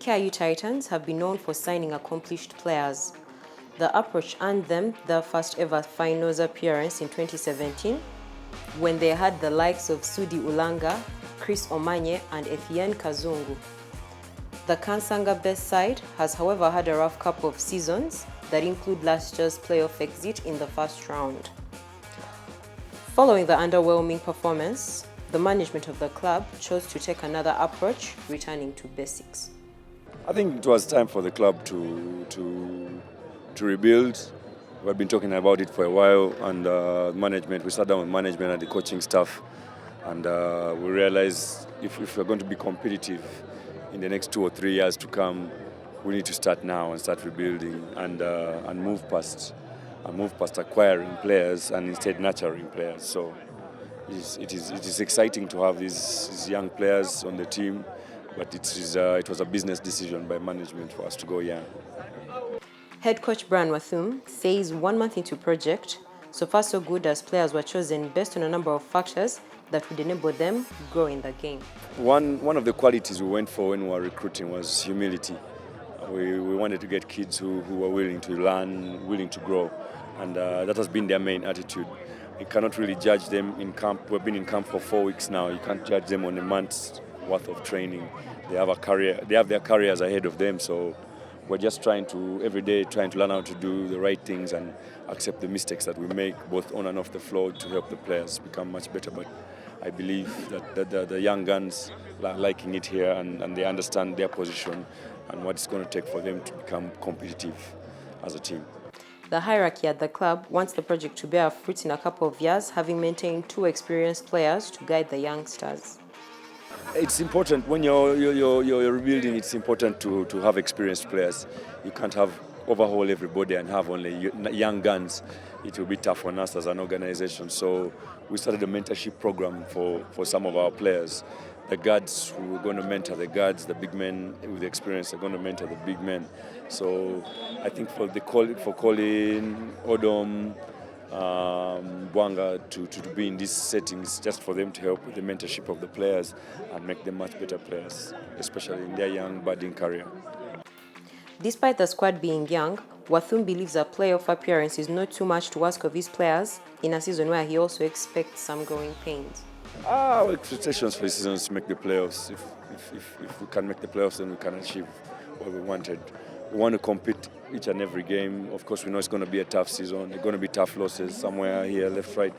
KIU Titans have been known for signing accomplished players. The approach earned them their first ever finals appearance in 2017 when they had the likes of Sudi Ulanga, Chris Omanye and Etienne Kazungu. The Kansanga-based side has however had a rough couple of seasons that include last year's playoff exit in the first round. Following the underwhelming performance, the management of the club chose to take another approach, returning to basics. I think it was time for the club to rebuild. We've been talking about it for a while, and management. We sat down with management and the coaching staff, and we realized if we're going to be competitive in the next 2 or 3 years to come, we need to start now and start rebuilding and move past acquiring players and instead nurturing players. So it is exciting to have these young players on the team, but it was a business decision by management for us to go young. Head coach Brian Wathum says 1 month into project, so far so good as players were chosen based on a number of factors that would enable them grow in the game. One of the qualities we went for when we were recruiting was humility. We wanted to get kids who were willing to learn, willing to grow, and that has been their main attitude. You cannot really judge them in camp. We've been in camp for 4 weeks now. You can't judge them on a month's worth of training. They have a career. They have their careers ahead of them. So we're just every day trying to learn how to do the right things and accept the mistakes that we make, both on and off the floor, to help the players become much better. But I believe that the young guns are liking it here, and they understand their position and what it's going to take for them to become competitive as a team. The hierarchy at the club wants the project to bear fruit in a couple of years, having maintained 2 experienced players to guide the youngsters. It's important when you're rebuilding. It's important to have experienced players. You can't overhaul everybody and have only young guns. It will be tough on us as an organization. So we started a mentorship program for some of our players. The guards who are going to mentor the guards, the big men with experience are going to mentor the big men. So I think for Colin, Odom, Bwanga to be in these settings, just for them to help with the mentorship of the players and make them much better players, especially in their young budding career. Despite the squad being young, Wathum believes a playoff appearance is not too much to ask of his players in a season where he also expects some growing pains. Our expectations for the season is to make the playoffs. If we can make the playoffs, then we can achieve what we wanted. We want to compete each and every game. Of course, we know it's going to be a tough season. There are going to be tough losses somewhere here, left, right.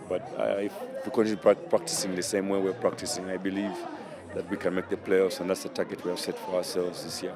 But if we continue practicing the same way we're practicing, I believe that we can make the playoffs, and that's the target we have set for ourselves this year.